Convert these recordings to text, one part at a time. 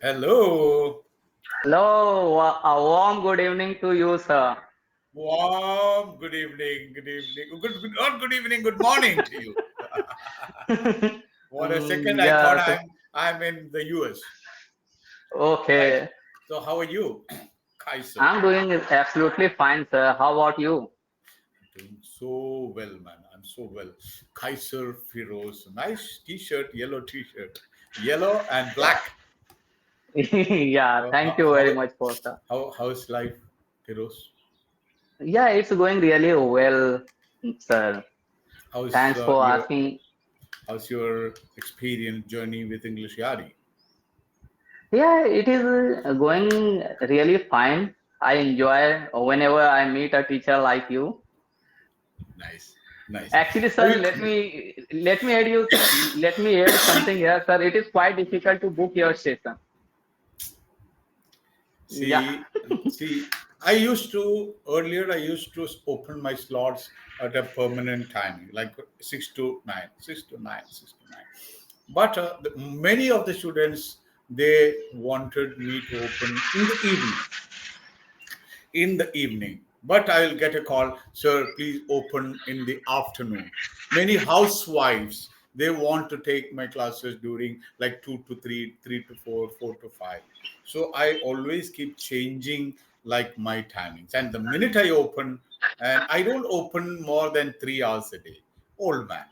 Hello. Hello, a warm good evening to you, sir. Warm. Good evening. Good evening. Not good evening. Good morning to you. For a second, I thought Yes, I'm in the US. Right. okay. So how are you, Kaiser? I'm doing absolutely fine, sir. How about you? Doing so well, man. I'm so well. Kaiser Firoz. Nice T-shirt. Yellow T-shirt. Yellow and Yeah, black. yeah. So Thank you very much for sir. how's life, Firoz? Yeah, it's going really well, sir. How's Thanks for your asking. how's your experience journey with English Yari? Yeah, it is going really fine. I enjoy whenever I meet a teacher like you. Nice, nice. Actually, Have sir, you, let me add something here, sir. It is quite difficult to book your session. Yeah, see, I used to earlier. I used to open my slots at a permanent timing, like 6 to 9, 6 to 9, 6 to 9. But many of the students they wanted me to open in the evening. But I will get a call, sir, please open in the afternoon. Many housewives they want to take my classes during like 2 to 3, 3 to 4, 4 to 5. So I always keep changing like my timings. And the minute I open, and I don't open more than 3 hours a day. Old man,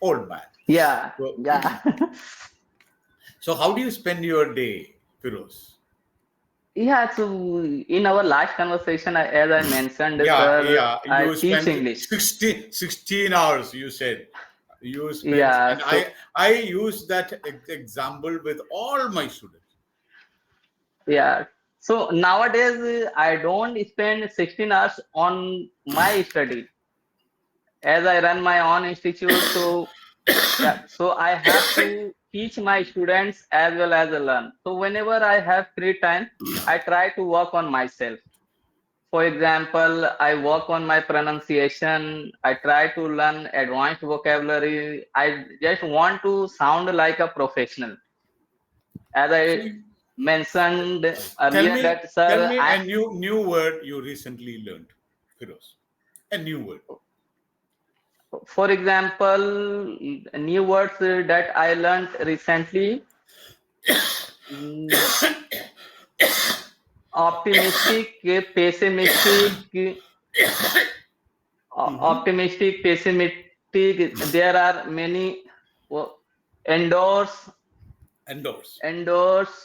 old man. yeah, So, yeah. so how do you spend your day, Firoz? Yeah, so in our last conversation, as I mentioned, Yeah, sir, yeah. I You teach spent English. 16 hours, you said. You spent, Yeah, and I use that example with all my students. yeah. So nowadays, I don't spend 16 hours on my study as I run my own institute. So yeah, so I have to teach my students as well as learn. So whenever I have free time, I try to work on myself. For example, I work on my pronunciation. I try to learn advanced vocabulary. I just want to sound like a professional. As So I mentioned tell earlier, me, that tell sir, me a new word you recently learned, Firoz. A new word. for example, new words that I learned recently, mm, optimistic, pessimistic, Hmm. optimistic, pessimistic. There are many wo- endorse, Endorse. endorse,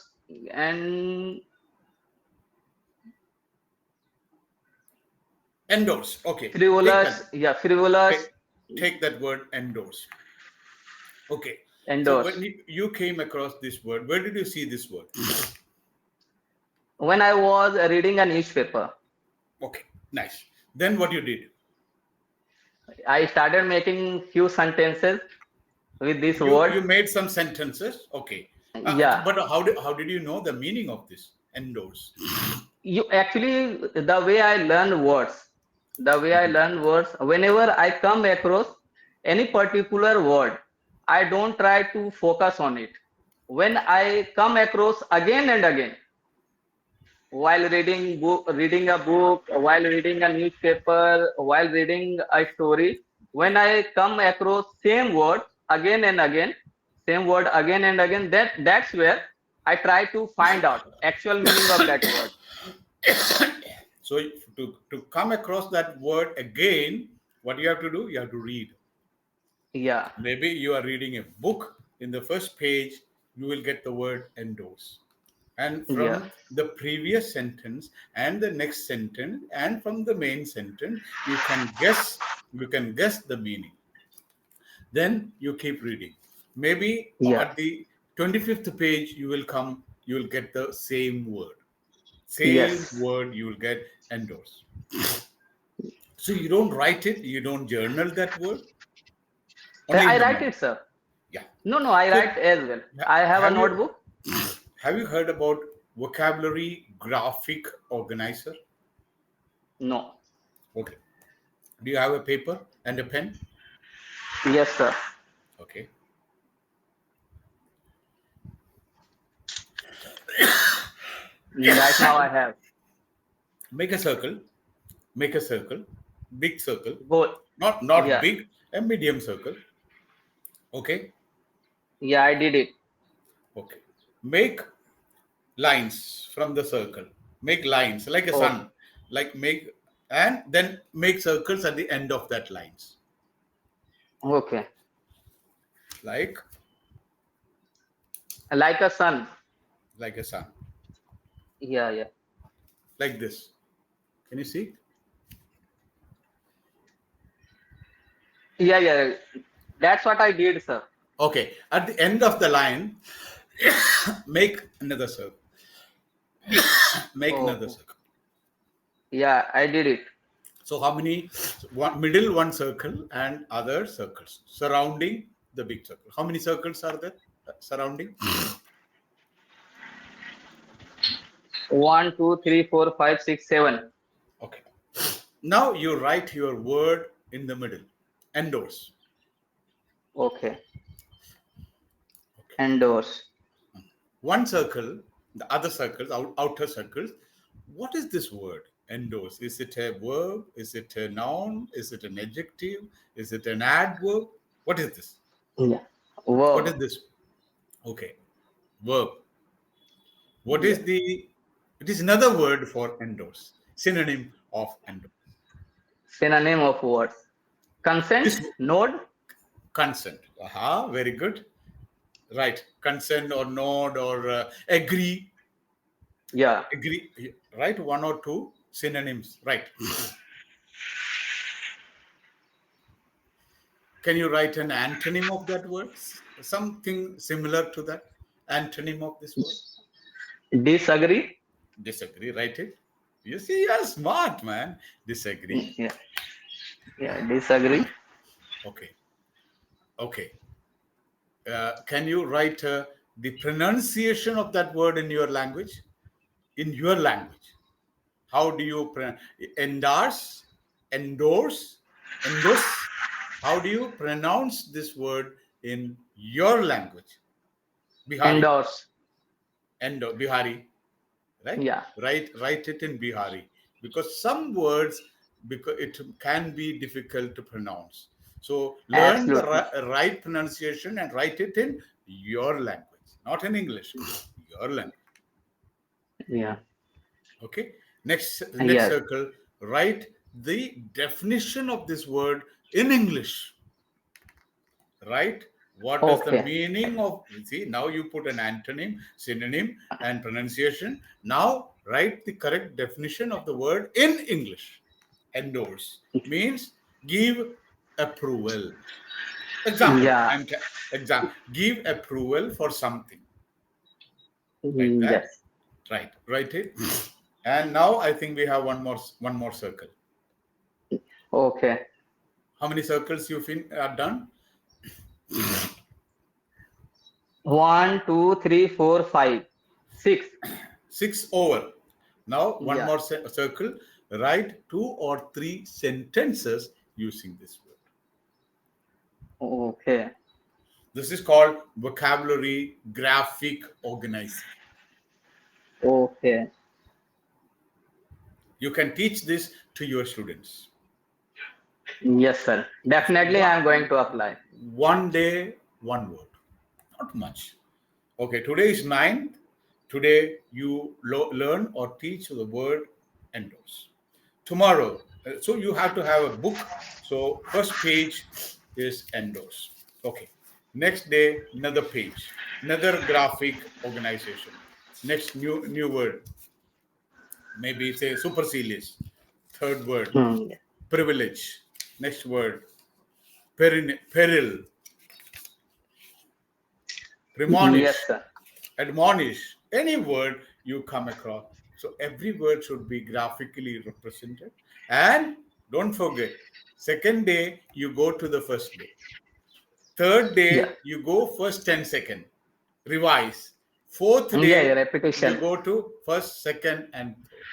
and Endorse. Okay. Take frivolous. that. Yeah, frivolous, Take, take that word endorse. Okay. So when endorse. you came across this word, where did you see this word? When I was reading a newspaper, Okay. Nice. Then what you did? I started making few sentences with this You word. made some sentences, okay. Yeah, But how did you know the meaning of this endorse? you actually the way I Mhm. learn words, whenever I come across any particular word, I don't try to focus on it. When I come across again and again, while reading a book, while reading a newspaper, while reading a story, when I come across same word again and again, same word again and again, that's where I try to find out actual meaning of that word. So to come across that word again, what you have to do? You have to read. Yeah, Maybe you are reading a book. In the first page, you will get the word endorse. And yeah, from the previous sentence and the next sentence and from the main sentence, you can guess the meaning. Then you keep reading. Maybe yeah, at the 25th page, you will get the same word. Same yes. word you will get endorsed. So you don't write it, you don't journal that word, only in I the write mind. it, sir. Yeah. No, no, I So write as well. ha- I have a have you notebook. have you heard about vocabulary graphic organizer? No. Okay. Do you have a paper and a pen? Yes, sir. Okay. Right now I have. Make a circle. Make a circle. Big circle. Go. Not Yeah. big. A medium circle. Okay. Yeah, I did it. Okay. Make lines from the circle. Make lines like a Okay. sun. Like make and then make circles at the end of that lines. Okay. Like Like a sun. like a sun. Yeah, yeah. Like this. Can you see? Yeah, yeah. That's what I did, sir. Okay. At the end of the line, make another circle. Make another Okay. circle. Yeah, I did it. So how many? One middle one circle and other circles surrounding the big circle. How many circles are there surrounding? One, two, three, four, five, six, seven. Okay. Now you write your word in the middle. Endorse. Okay. Okay. Endorse. One circle, the other circles, outer circles. What is this word? Endorse. Is it a verb? Is it a noun? Is it an adjective? Is it an adverb? What is this? Yeah. What is Verb. this? Okay. Verb. What Yeah. is the? It is another word for endorse. Synonym of endorse. Synonym of words. Consent. This Node. consent. Aha. Very good. Right. Consent or nod or agree. Yeah. Agree. Right. One or two synonyms. Right. Can you write an antonym of that word? Something similar to that antonym of this word? Disagree. Disagree. Write it. You see, you're smart, man. Disagree. Yeah. Yeah. Disagree. Okay. Okay. Can you write the pronunciation of that word in your language? In your language, how do you endorse, endorse, endorse? How do you pronounce this word in your language? Bihari, Endorse. Bihari, right? Yeah. Write it in Bihari because some words because it can be difficult to pronounce. So learn the Absolutely. right pronunciation and write it in your language, not in English, your language. Yeah. Okay. Next Yes. circle. Write the definition of this word in English. Right? What is the Okay. meaning of? See, now you put an antonym, synonym, and pronunciation. Now write the correct definition of the word in English. Endorse means give approval. Example. Yeah. Example. Give approval for something. Like that. Yes. Right. Write it. And now I think we have one more circle. Okay. How many circles you are done? One, two, three, four, five, six. Six over. Now one Yeah. more circle. Write two or three sentences using this word. Okay. This is called vocabulary graphic organizing. Okay. You can teach this to your students. Yes, sir. Definitely, I am going to apply. One day, one word. Not much. Okay, today is ninth. Today you learn or teach the word endorse. Tomorrow, so you have to have a book. So first page is endorse. Okay. Next day, another page, another graphic organization. Next new word, maybe say supercilious. Third word, Hmm. privilege. Next word, peril, Yes, premonish, sir. admonish, any word you come across. So every word should be graphically represented. And don't forget, second day you go to the first day. Third Yeah. day you go first 10 second. Revise. Fourth Yeah, yeah, day you repetition. go to first, second, and third.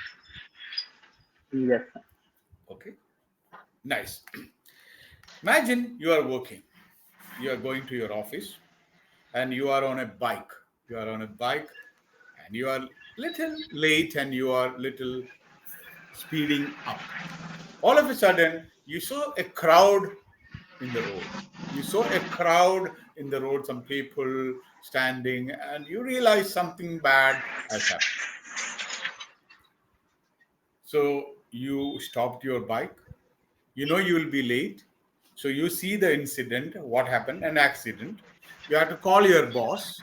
Yes, sir. Okay. Nice. Imagine you are working. You are going to your office and you are on a bike. You are on a bike and you are little late and you are little speeding up. All of a sudden, you saw a crowd in the road. You saw a crowd in the road, some people standing, and you realize something bad has happened. So you stopped your bike. You know you will be late. So you see the incident, what happened, an accident. You have to call your boss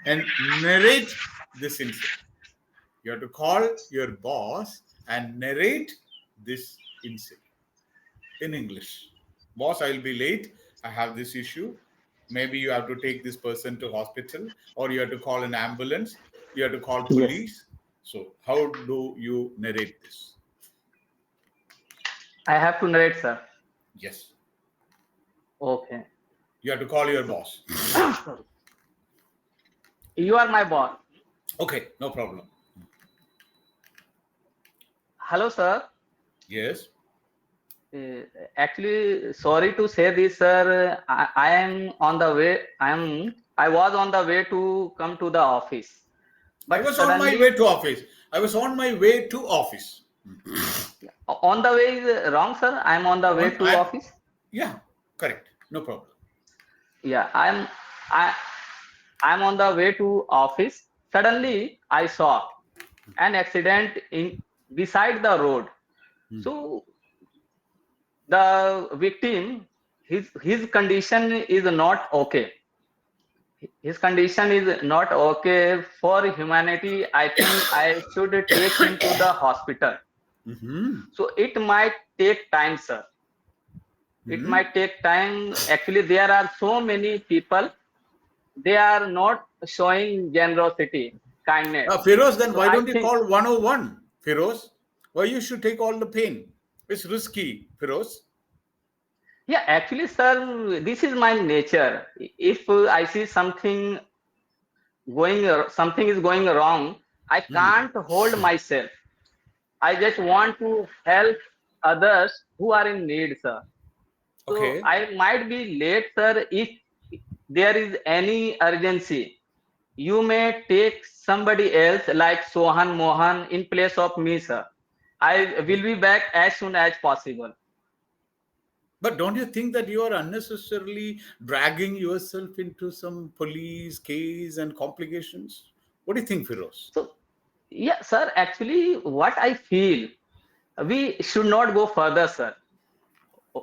and narrate this incident. You have to call your boss and narrate this incident in English. Boss, I'll be late. I have this issue. Maybe you have to take this person to hospital, or you have to call an ambulance. You have to call Yes, police. So how do you narrate this? I have to narrate, sir. Yes, Okay. you have to call your So, boss. sorry. You are my boss. Okay, no problem. Hello, sir. Yes. Uh, Actually, sorry to say this, sir. I am on the way. I was on the way to come to the office, I but was on my way suddenly to office. I was on my way to office. on the way is wrong, sir. I am on the way On to office. yeah, correct. No problem. Yeah, I I'm on the way to office. Suddenly, I saw an accident in beside the road. Hmm. So the victim, his condition is not okay. His condition is not okay for humanity. I think I should take him to the hospital. Mm-hmm. So it might take time, sir. It Mm-hmm. might take time. Actually, there are so many people. They are not showing generosity, kindness. Firoz, then So why I don't you think, call 101? Firoz, why you should take all the pain? It's risky, Firoz. yeah, actually, sir, this is my nature. If I see something is going wrong, I Hmm. can't hold myself. I just want to help others who are in need, sir. So Okay. I might be late, sir. If there is any urgency, you may take somebody else like Sohan Mohan in place of me, sir. I will be back as soon as possible. But don't you think that you are unnecessarily dragging yourself into some police case and complications? What do you think, Firoz? So, yeah, sir, actually, what I feel, we should not go further, sir.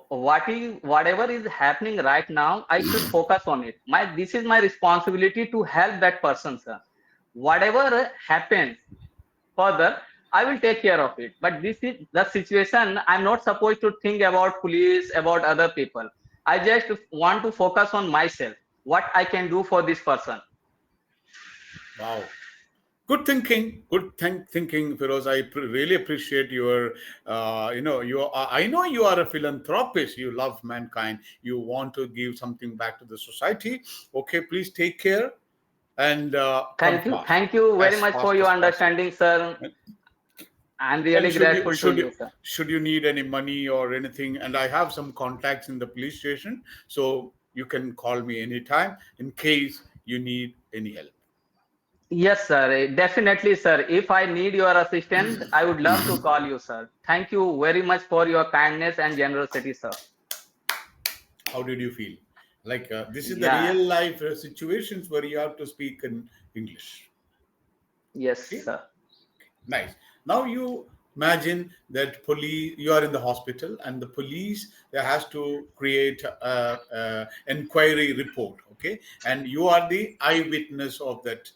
Whatever is happening right now, I should focus on it. This is my responsibility to help that person, sir. Whatever happens further, I will take care of it. But this is the situation. I'm not supposed to think about police, about other people. I just want to focus on myself, what I can do for this person. Wow. Good thinking. Thinking, Firoz. I really appreciate your, you are, I know you are a philanthropist. You love mankind. You want to give something back to the society. Okay, please take care and come Thank you. fast, Thank you very as much for fast your as possible. understanding, sir. I'm And really grateful to you, sir. should you need any money or anything, and I have some contacts in the police station, so you can call me anytime in case you need any help. Yes, sir. Definitely, sir. If I need your assistance, I would love to call you, sir. Thank you very much for your kindness and generosity, sir. How did you feel? Like this is the Yeah. real life situations where you have to speak in English. Yes, Okay, sir. nice. Now you imagine that police. You are in the hospital, and the police there has to create a inquiry report. Okay, and you are the eyewitness of that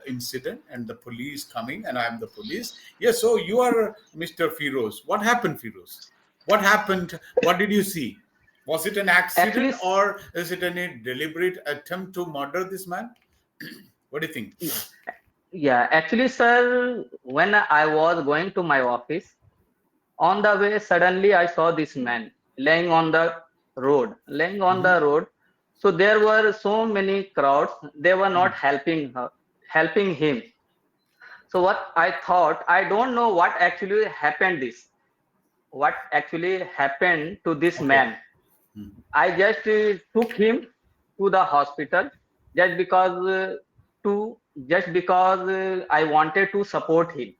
incident, and the police coming, and I am the police. Yes, so you are Mr. Firoz. What happened, Firoz? What happened? What did you see? Was it an Actually, accident or is it any deliberate attempt to murder this man? What do you think? yeah, actually, sir, when I was going to my office, on the way, suddenly I saw this man laying on Mhm. the road. So there were so many crowds. They were not Mm. helping him. So what I thought, I don't know what actually happened to this Okay. man. Mm. I just took him to the hospital just because. to just because I wanted to support him.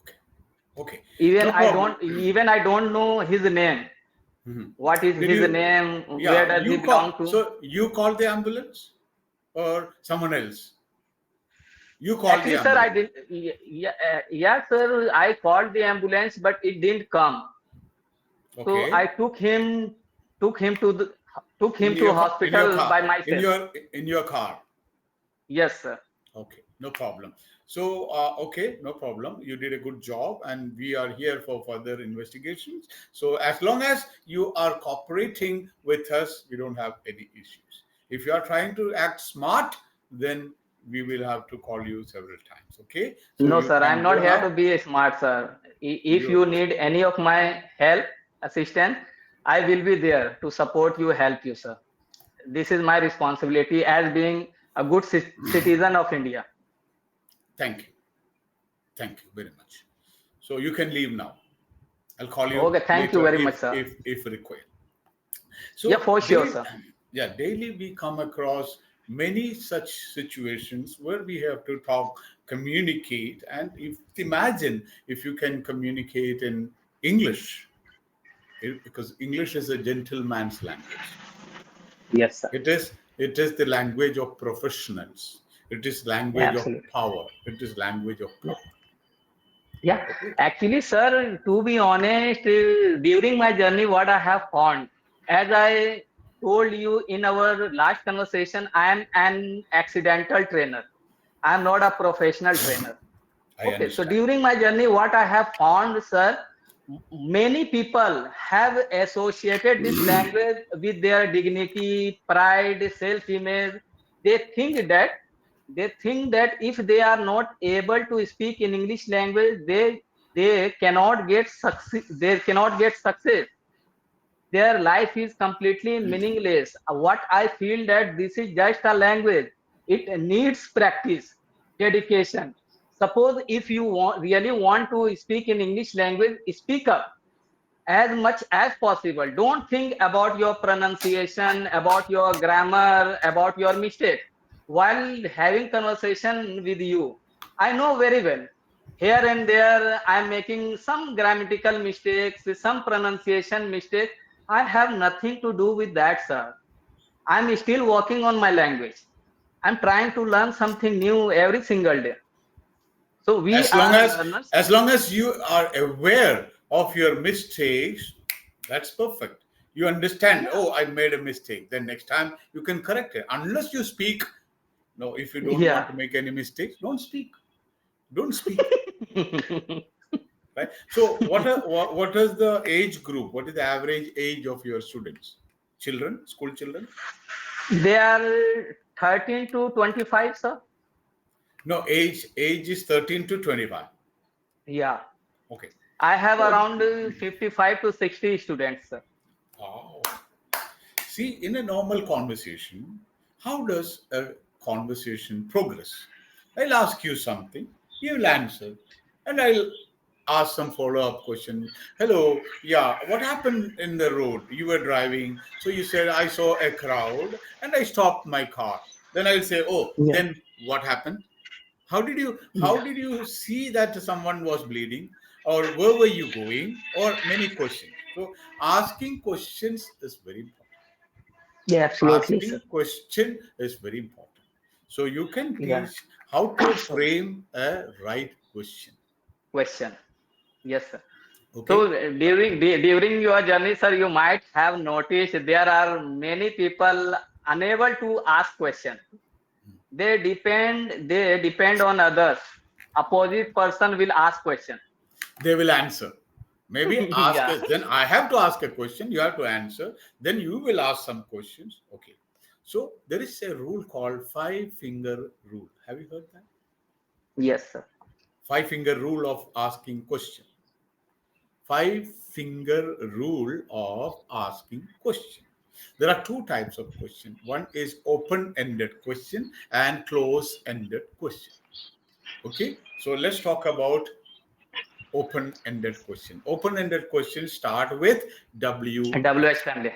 Okay. Okay. Even No I problem. don't even I don't know his name. Mhm. What is Did his you? name? Where Yeah, does he you belong call. to? So you call the ambulance or someone else? You call the Actually, sir, I ambulance. did. Yeah, yeah, sir. I called the ambulance, but it didn't come. So I Okay. took him to the took him In to your in your hospital car, by myself. in your car. Yes, sir. Okay, no problem. So, okay, no problem. You did a good job, and we are here for further investigations. So, as long as you are cooperating with us, we don't have any issues. If you are trying to act smart, then we will have to call you several times. Okay, so No, you sir. I'm can not go here to now. be a smart, sir. If You you need any of my help, assistance, I will be there to support you, help you, sir. This is my responsibility as being a good citizen of India. thank you, thank you very much. So you can leave now. I'll call you Okay, thank you later very much, sir. if required. Yeah, So for sure, daily, sir. yeah, daily we come across many such situations where we have to talk, communicate, and if imagine if you can communicate in English, because English is a gentleman's language. Yes, sir. It is the language of professionals. It is Yeah, language of absolutely. power. It is language of Yeah. power. Yeah. Okay. Actually, sir, to be honest, during my journey, what I have found, as I told you in our last conversation, I am an accidental trainer. I am not a professional trainer. I Okay, so understand. during my journey, what I have found, sir, many people have associated this language with their dignity, pride, self-image. They think that they think that if they are not able to speak in English language, they cannot get success. They cannot get success. Their life is completely meaningless. What I feel that this is just a language. It needs practice, dedication. Suppose if you really want to speak in English language, speak up as much as possible. Don't think about your pronunciation, about your grammar, about your mistake. While having conversation with you, I know very well. Here and there, I'm making some grammatical mistakes, some pronunciation mistakes. I have nothing to do with that, sir. I'm still working on my language. I'm trying to learn something new every single day. So we as long are as learners. as long as you are aware of your mistakes, that's perfect. You understand, Yeah. oh, I made a mistake, then next time you can correct it. Unless you speak, no, if you don't want Yeah. to make any mistakes, don't speak. Right. So what is the age group? What is the average age of your students? Children, school children? They are 13 to 25, sir. No, age is 13 to 25. Yeah. Okay. I have So around 55 to 60 students, sir. oh, see, in a normal conversation, how does a conversation progress? I'll ask you something, you'll answer, and I'll ask some follow-up question. Hello, yeah, what happened in the road? You were driving, so you said I saw a crowd and I stopped my car. Then I'll say, oh, Yeah. then what happened? How Yeah. did you see that someone was bleeding? Or where were you going? Or many questions. So asking questions is very important. Yeah, absolutely, sir. Asking question is very important. So you can Yeah. teach how to Sorry. frame a right question. Question. Yes, sir. So Okay. during your journey, sir, you might have noticed there are many people unable to ask question. They depend on others. Opposite person will ask question. They will answer. Maybe ask Yeah. us. Then I have to ask a question. You have to answer. Then you will ask some questions. Okay. So there is a rule called five finger rule. Have you heard that? Yes, sir. Five finger rule of asking question. Five finger rule of asking question. There are two types of question. One is open-ended question and close-ended question. Okay, so let's talk about open-ended question. Open-ended questions start with W. WH family.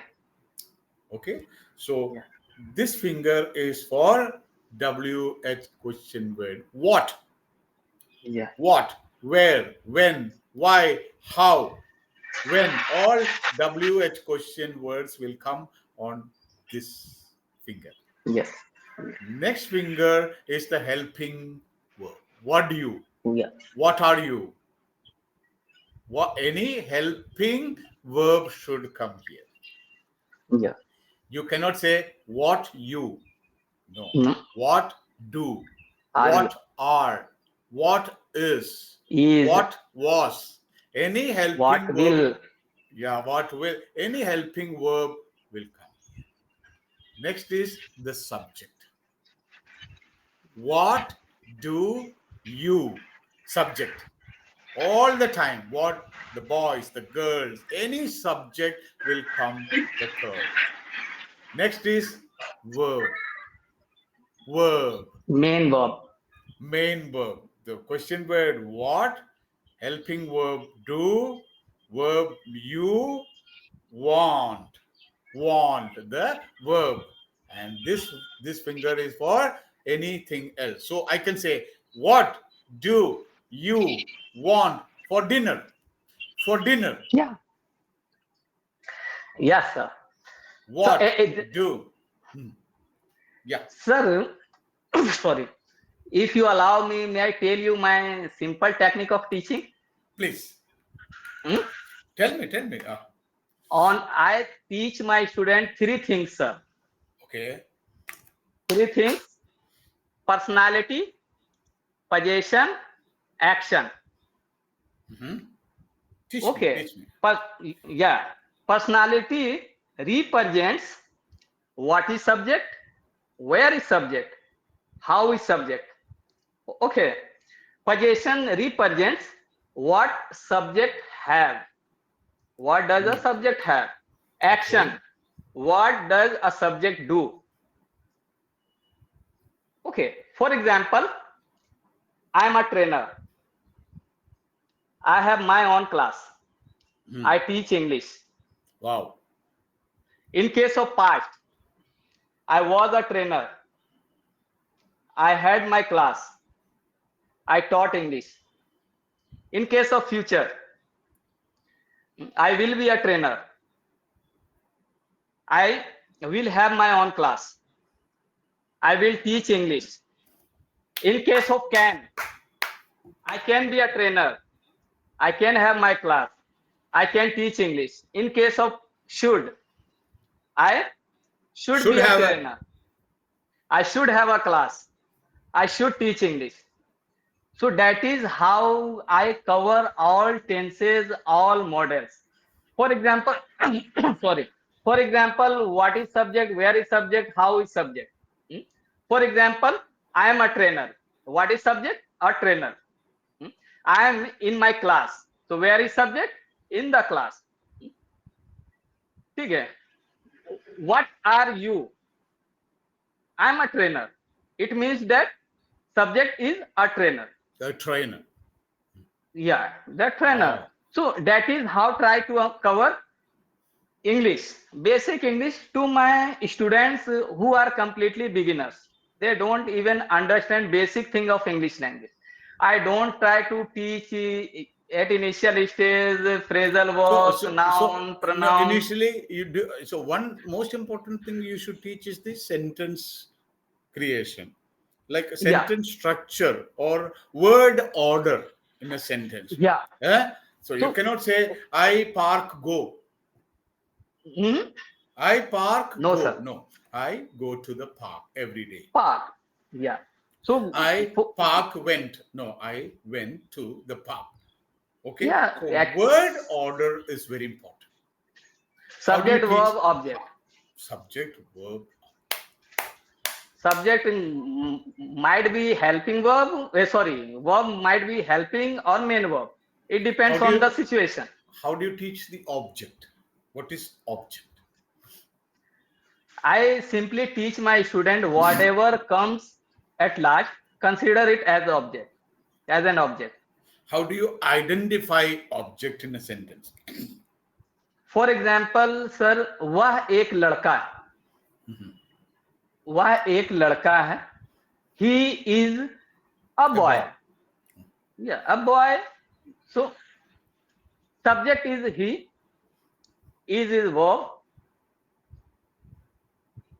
Okay, so Yeah. This finger is for WH question word. What? Yeah. What? Where? When? Why? How? When? All WH question words will come on this finger. Yes. Next finger is the helping verb. What do you? Yeah. What are you? What any helping verb should come here. Yeah. You cannot say what you. No. No. What do? Are you? What are? What is? Is. What was? Any helping What verb. will? Yeah, what will? Any helping verb will come. Next is the subject. What do you? Subject. All the time. What the boys, the girls, any subject will come the third. Next is verb. Verb. Main verb. Main verb. The question word what, helping verb do, verb you, want. Want the verb. And this finger is for anything else. So I can say what do you want for dinner? For dinner. Yeah. Yes, sir. So, What do? Hmm. Yeah, sir, sorry. If you allow me, may I tell you my simple technique of teaching? please Hmm? tell me. Tell me. I teach my student three things, sir. Okay. Three things: personality, possession, action. Hmm. Teach me. Okay. Teach me. Per- yeah. Personality represents what is subject, where is subject, how is subject. Okay. Possession represents what subject have. What does a Hmm. subject have? Okay. Action. What does a subject do? Okay. For example, I am a trainer. I have my own class. Hmm. I teach English. Wow. In case of past, I was a trainer. I had my class. I taught English. In case of future, I will be a trainer. I will have my own class. I will teach English. In case of can, I can be a trainer. I can have my class. I can teach English. In case of should, I should Should be a have a. trainer. I should have a class. I should teach English. So that is how I cover all tenses, all models. For example, sorry. For example, what is subject, where is subject, how is subject. Hmm? For example, I am a trainer. What is subject? A trainer. Hmm? I am in my class. So where is subject? In the class. ठीक है? What are you? I am a trainer. It means that subject is a trainer. A trainer. Yeah, the trainer. Wow. So that is how try to cover English, basic English to my students who are completely beginners. They don't even understand basic thing of English language. I don't try to teach at initial stage phrasal verbs, noun, No, pronoun. initially you do. So one most important thing you should teach is the sentence creation, like a Yeah, sentence structure or word order in a sentence. yeah. Eh? So you So, cannot say I park go. hmm? I park No, go. sir. No, I go to the park every day. Park. Yeah. So, I park went. No, I went to the park. Okay. yeah, So word order is very important. How do you subject, teach? verb, object. Subject, verb. Subject might be helping verb. Sorry, verb might be helping or main verb. It How depends do on the you situation. how do you teach the object? What is object? I simply teach my student whatever comes at last, consider it as object, as an object. How do you identify object in a sentence? For example, sir, वह एक लड़का वह एक लड़का है. He is a A boy. boy. Yeah, a boy. So subject is he, is verb,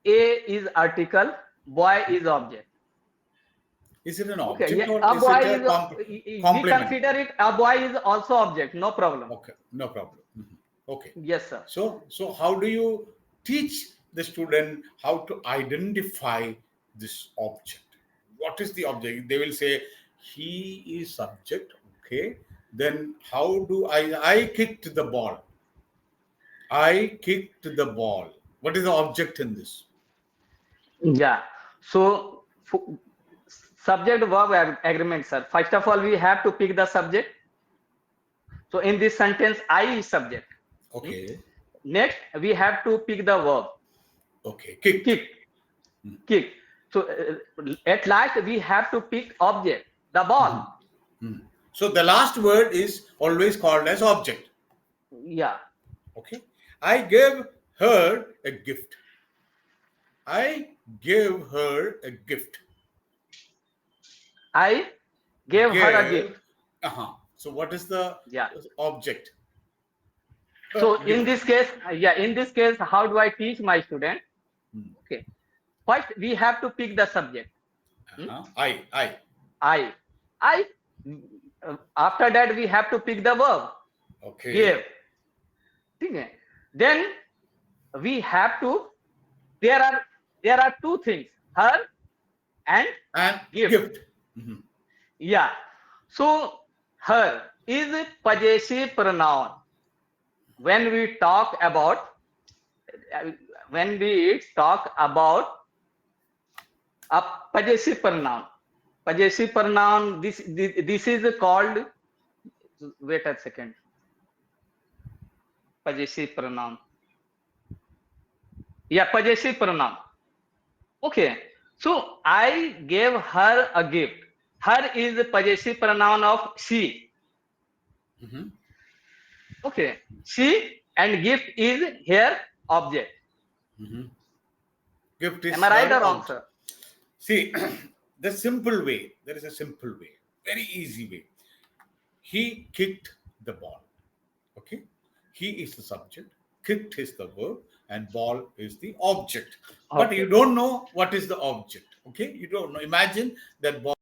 a is article, boy is object. Is it an Okay, object yeah, or a is boy it a is, we complement? consider it, a boy is also object, no problem. Okay, no problem. Mhm. Okay. Yes, sir. So how do you teach the student how to identify this object? What is the object? They will say he is subject. Okay. Then how do I kicked the ball? I kicked the ball. What is the object in this? Yeah. So subject verb agreement, sir. First of all, we have to pick the subject. So in this sentence, I is subject. Hmm? Okay. Next, we have to pick the verb. Okay. Kicked. Kick. Kick. So at last, we have to pick object, the ball. So the last word is always called as object. Yeah. Okay. I gave her a gift. I gave her a gift. I gave her a Gave. gift. So what is the Yeah. object? So in Gift. this case, in this case, how do I teach my student? Okay. First, we have to pick the subject. I. I. I. After that, we have to pick the verb. Okay. Gave. Okay. Then we have to. There are two things. Her and And gift. gift. Yeah. So her is possessive pronoun. When we talk about a possessive pronoun. Possessive pronoun. This is called. Wait a second. Possessive pronoun. Yeah, possessive pronoun. Okay. So I gave her a gift. Her is the possessive pronoun of she. Okay. She and gift is here object. Gift is Am I right her or wrong, object. sir? See, the simple way. There is a simple way. Very easy way. He kicked the ball. Okay. He is the subject. Kicked is the verb, and ball is the object. But Okay. you don't know what is the object. Okay. You don't know. Imagine that ball.